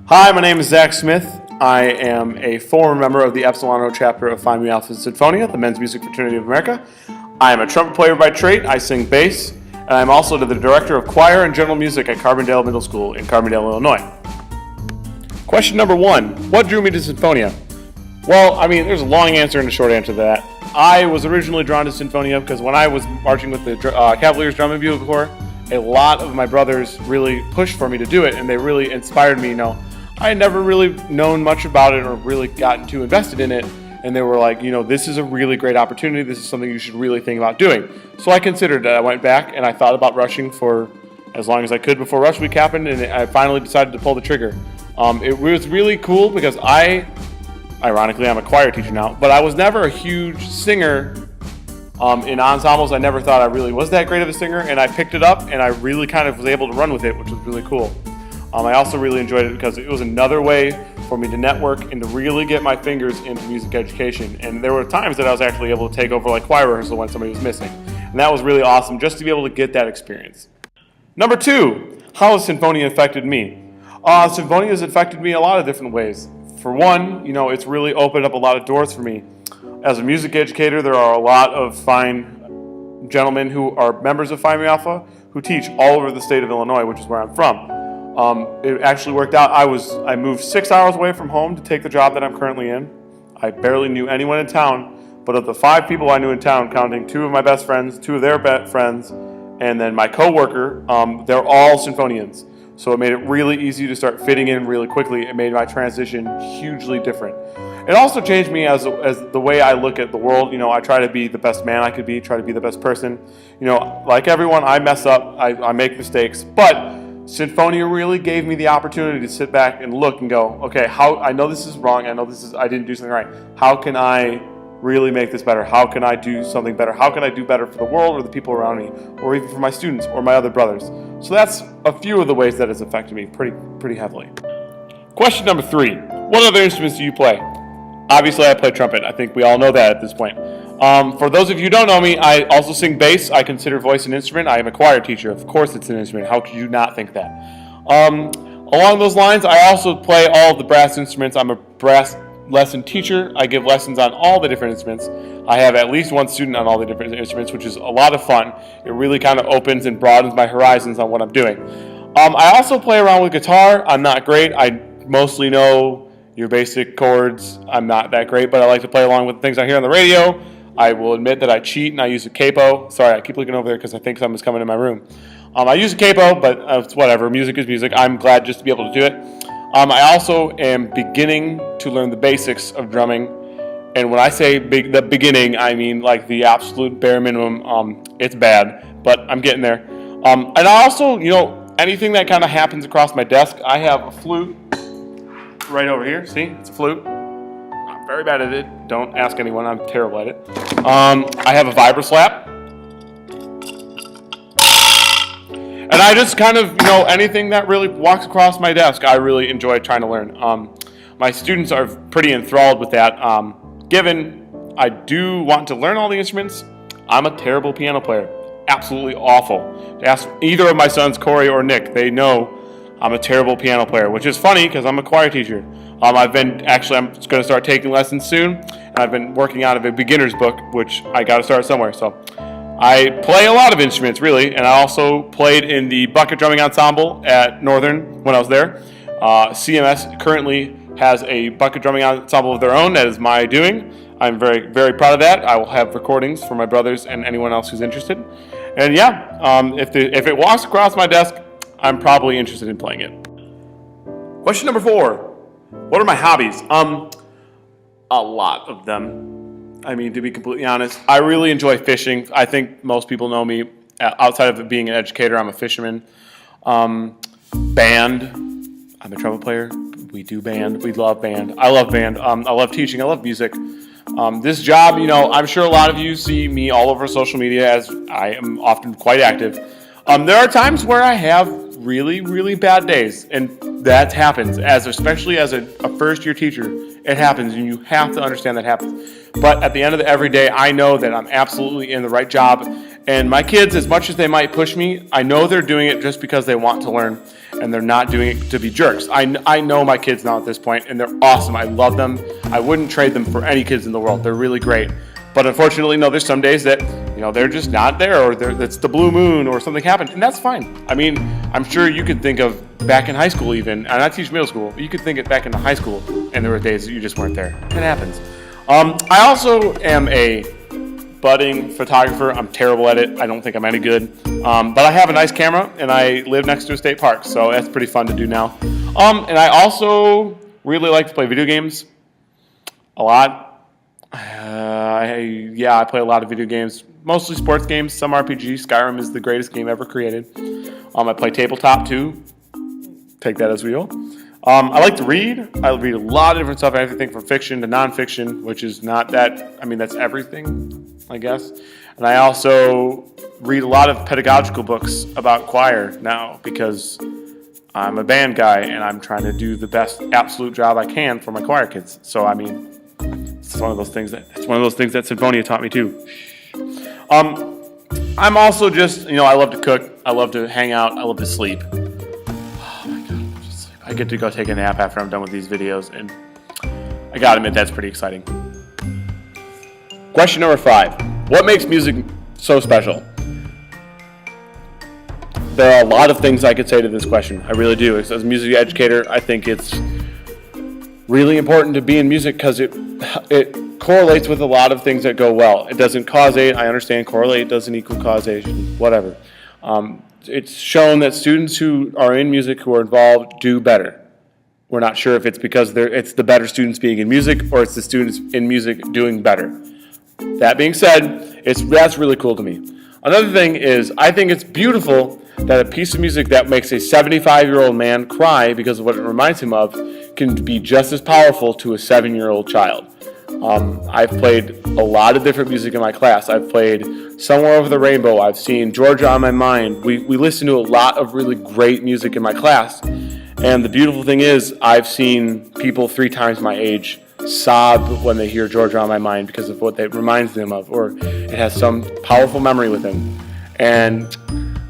Hi, my name is Zach Smith. I am a former member of the Epsilon Rho chapter of Phi Mu Alpha Sinfonia, the men's music fraternity of America. I am a trumpet player by trade. I sing bass, and I'm also the director of choir and general music at Carbondale Middle School in Carbondale, Illinois. Question number 1, what drew me to Sinfonia? Well, there's a long answer and a short answer to that. I was originally drawn to Sinfonia because when I was marching with the Cavaliers Drum and Bugle Corps, a lot of my brothers really pushed for me to do it, and they really inspired me. I had never really known much about it or really gotten too invested in it, and they were like, this is a really great opportunity. This is something you should really think about doing. So I considered it. I went back and I thought about rushing for as long as I could before Rush Week happened, and I finally decided to pull the trigger. It was really cool because ironically, I'm a choir teacher now, but I was never a huge singer in ensembles. I never thought I really was that great of a singer, and I picked it up and I really kind of was able to run with it, which was really cool. I also really enjoyed it because it was another way for me to network and to really get my fingers into music education. And there were times that I was actually able to take over like choir rehearsal when somebody was missing. And that was really awesome just to be able to get that experience. Number 2, how has Sinfonia affected me? Sinfonia has affected me a lot of different ways. For one, it's really opened up a lot of doors for me. As a music educator, there are a lot of fine gentlemen who are members of Phi Mu Alpha who teach all over the state of Illinois, which is where I'm from. It actually worked out. I moved 6 hours away from home to take the job that I'm currently in. I barely knew anyone in town, but of the 5 people I knew in town, counting 2 of my best friends, 2 of their best friends, and then my coworker, they're all Sinfonians. So it made it really easy to start fitting in really quickly. It made my transition hugely different. It also changed me as the way I look at the world. I try to be the best man I could be, try to be the best person. Like everyone, I mess up, I make mistakes, but Sinfonia really gave me the opportunity to sit back and look and go, okay, I know this is wrong, I didn't do something right. How can I really make this better? How can I do something better? How can I do better for the world or the people around me, or even for my students or my other brothers? So that's a few of the ways that has affected me pretty heavily. Question number 3, what other instruments do you play? Obviously, I play trumpet. I think we all know that at this point. For those of you who don't know me, I also sing bass. I consider voice an instrument. I am a choir teacher. Of course it's an instrument. How could you not think that? Along those lines, I also play all of the brass instruments. I'm a brass lesson teacher. I give lessons on all the different instruments. I have at least one student on all the different instruments, which is a lot of fun. It really kind of opens and broadens my horizons on what I'm doing. I also play around with guitar. I'm not great. I mostly know your basic chords. I'm not that great, but I like to play along with the things I hear on the radio. I will admit that I cheat and I use a capo. Sorry, I keep looking over there because I think someone's coming in my room. I use a capo, but it's whatever. Music is music. I'm glad just to be able to do it. I also am beginning to learn the basics of drumming. And when I say the beginning, I mean like the absolute bare minimum. It's bad, but I'm getting there. And I also, anything that kind of happens across my desk, I have a flute right over here. See, it's a flute. I'm very bad at it. Don't ask anyone. I'm terrible at it. I have a vibra slap. And I just kind of, anything that really walks across my desk, I really enjoy trying to learn. My students are pretty enthralled with that. Given I do want to learn all the instruments, I'm a terrible piano player. Absolutely awful. Ask either of my sons, Corey or Nick, they know I'm a terrible piano player, which is funny because I'm a choir teacher. I'm going to start taking lessons soon, and I've been working out of a beginner's book, which I got to start somewhere. So I play a lot of instruments, really, and I also played in the bucket drumming ensemble at Northern when I was there. CMS currently has a bucket drumming ensemble of their own. That is my doing. I'm very, very proud of that. I will have recordings for my brothers and anyone else who's interested. And yeah, if it walks across my desk, I'm probably interested in playing it. Question number 4. What are my hobbies? A lot of them. To be completely honest, I really enjoy fishing. I think most people know me outside of being an educator. I'm a fisherman. Band. I'm a trumpet player. We do band. We love band. I love band. I love teaching. I love music. This job, I'm sure a lot of you see me all over social media as I am often quite active. There are times where I have really, really bad days, and that happens, especially as a first-year teacher. It happens, and you have to understand that happens. But at the end of every day, I know that I'm absolutely in the right job, And my kids, as much as they might push me, I know they're doing it just because they want to learn, and they're not doing it to be jerks. I know my kids now at this point, and they're awesome. I love them. I wouldn't trade them for any kids in the world. They're really great. But unfortunately, no, there's some days that, they're just not there, or it's the blue moon, or something happened, and that's fine. I mean, I'm sure you could think of back in high school even, and I teach middle school, but you could think it back into high school, and there were days that you just weren't there. It happens. I also am a budding photographer. I'm terrible at it. I don't think I'm any good. But I have a nice camera, and I live next to a state park, so that's pretty fun to do now. And I also really like to play video games a lot. I play a lot of video games, mostly sports games, some RPG. Skyrim is the greatest game ever created. I play tabletop too. Take that as we will. I like to read. I read a lot of different stuff, everything from fiction to nonfiction, which is not that, that's everything, I guess. And I also read a lot of pedagogical books about choir now because I'm a band guy and I'm trying to do the best absolute job I can for my choir kids. So, it's one of those things that Sinfonia taught me too. I'm also just, I love to cook. I love to hang out. I love to sleep. I get to go take a nap after I'm done with these videos, and I gotta admit, that's pretty exciting. Question number 5. What makes music so special? There are a lot of things I could say to this question. I really do. As a music educator, I think it's really important to be in music because it correlates with a lot of things that go well. It doesn't causate. I understand correlate doesn't equal causation, whatever. It's shown that students who are in music, who are involved, do better. We're not sure if it's because it's the better students being in music or it's the students in music doing better. That being said, that's really cool to me. Another thing is, I think it's beautiful that a piece of music that makes a 75-year-old man cry because of what it reminds him of can be just as powerful to a 7-year-old child. I've played a lot of different music in my class. I've played Somewhere Over the Rainbow. I've seen Georgia on My Mind. We listen to a lot of really great music in my class. And the beautiful thing is, I've seen people 3 times my age sob when they hear Georgia on My Mind because of what it reminds them of, or it has some powerful memory with them. And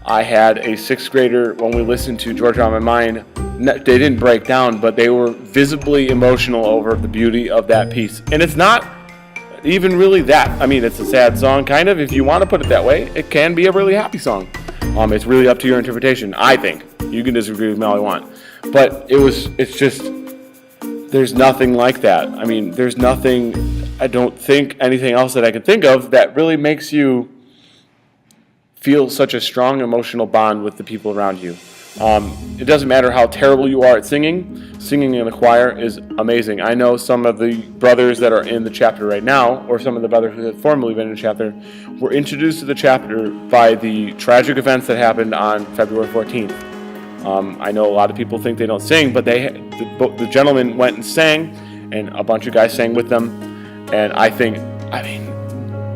I had a 6th grader, when we listened to Georgia on My Mind, they didn't break down, but they were visibly emotional over the beauty of that piece. And it's not even really that. It's a sad song, kind of, if you want to put it that way. It can be a really happy song. It's really up to your interpretation, I think. You can disagree with me all you want. But it's just, there's nothing like that. There's nothing, I don't think anything else that I can think of that really makes you feel such a strong emotional bond with the people around you. It doesn't matter how terrible you are at singing. Singing in a choir is amazing. I know some of the brothers that are in the chapter right now, or some of the brothers who have formerly been in the chapter, were introduced to the chapter by the tragic events that happened on February 14th. I know a lot of people think they don't sing, but the gentleman went and sang, and a bunch of guys sang with them. And I think,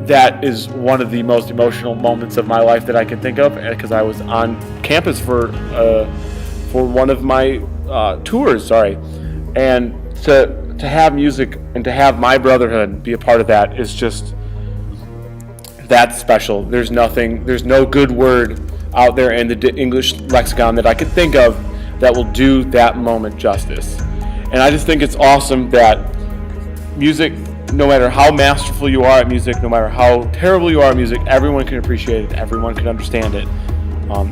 that is one of the most emotional moments of my life that I can think of, because I was on campus for one of my tours, and to have music and to have my brotherhood be a part of that is just, that's special. There's no good word out there in the English lexicon that I could think of that will do that moment justice. And I just think it's awesome that music, no matter how masterful you are at music, no matter how terrible you are at music, everyone can appreciate it, everyone can understand it.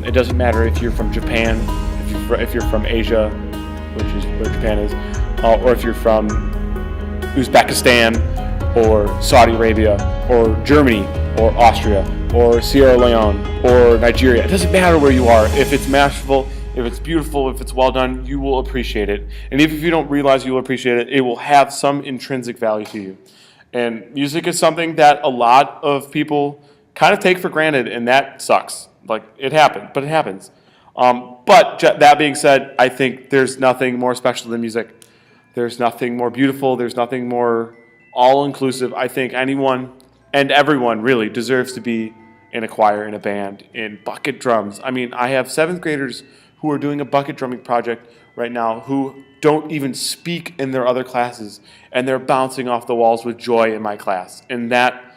It doesn't matter if you're from Japan, if you're from Asia, which is where Japan is, or if you're from Uzbekistan, or Saudi Arabia, or Germany, or Austria, or Sierra Leone, or Nigeria. It doesn't matter where you are. If it's masterful, if it's beautiful, if it's well done, you will appreciate it. And even if you don't realize you will appreciate it, it will have some intrinsic value to you. And music is something that a lot of people kind of take for granted, and that sucks. It happened, but it happens. But that being said, I think there's nothing more special than music. There's nothing more beautiful. There's nothing more all-inclusive. I think anyone and everyone really deserves to be in a choir, in a band, in bucket drums. I have 7th graders who are doing a bucket drumming project right now who don't even speak in their other classes, and they're bouncing off the walls with joy in my class. And that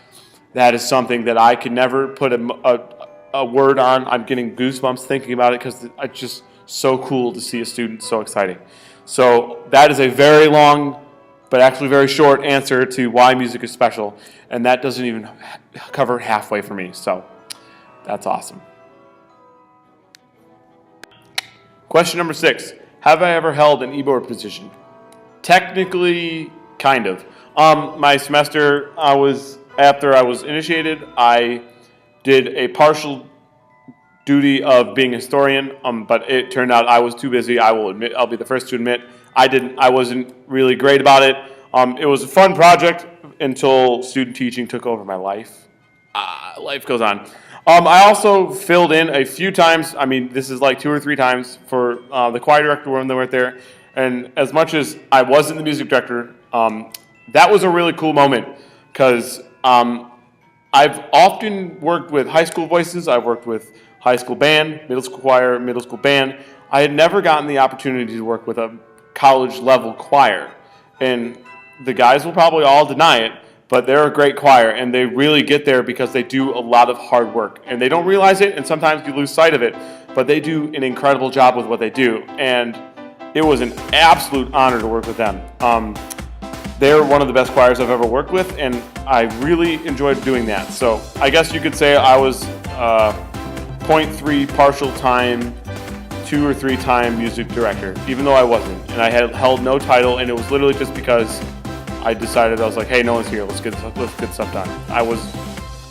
that is something that I could never put a word on. I'm getting goosebumps thinking about it because it's just so cool to see a student so exciting. So that is a very long, but actually very short answer to why music is special, and that doesn't even cover halfway for me, so that's awesome. Question number 6. Have I ever held an e-board position? Technically, kind of. My semester, after I was initiated, I did a partial duty of being a historian, but it turned out I was too busy. I will admit, I'll be the first to admit, I wasn't really great about it. It was a fun project until student teaching took over my life. Life goes on. I also filled in a few times. I mean, this is like 2 or 3 times for the choir director when they weren't there. And as much as I wasn't the music director, that was a really cool moment because I've often worked with high school voices. I've worked with high school band, middle school choir, middle school band. I had never gotten the opportunity to work with a college level choir. And the guys will probably all deny it, but they're a great choir, and they really get there because they do a lot of hard work. And they don't realize it, and sometimes you lose sight of it, but they do an incredible job with what they do. And it was an absolute honor to work with them. They're one of the best choirs I've ever worked with, and I really enjoyed doing that. So I guess you could say I was 0.3 partial time, 2 or 3 time music director, even though I wasn't. And I had held no title, and it was literally just because I decided, I was like, hey, no one's here, let's get stuff done. I was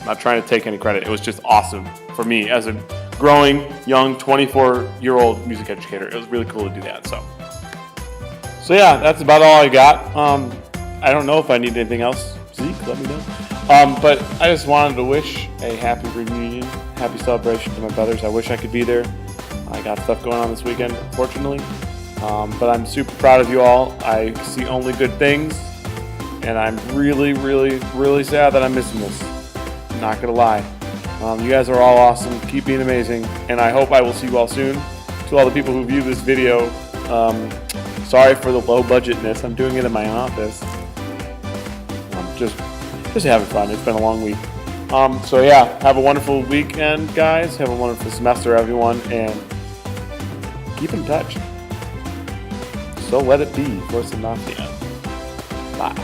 not trying to take any credit. It was just awesome for me as a growing, young, 24-year-old music educator. It was really cool to do that. So yeah, that's about all I got. I don't know if I need anything else. Zeke, let me know. But I just wanted to wish a happy reunion, happy celebration to my brothers. I wish I could be there. I got stuff going on this weekend, unfortunately. But I'm super proud of you all. I see only good things. And I'm really, really, really sad that I'm missing this. I'm not going to lie. You guys are all awesome. Keep being amazing. And I hope I will see you all soon. To all the people who view this video, sorry for the low budgetness. I'm doing it in my office. Just having fun. It's been a long week. So yeah, have a wonderful weekend, guys. Have a wonderful semester, everyone. And keep in touch. So let it be for Sinfonia. Bye.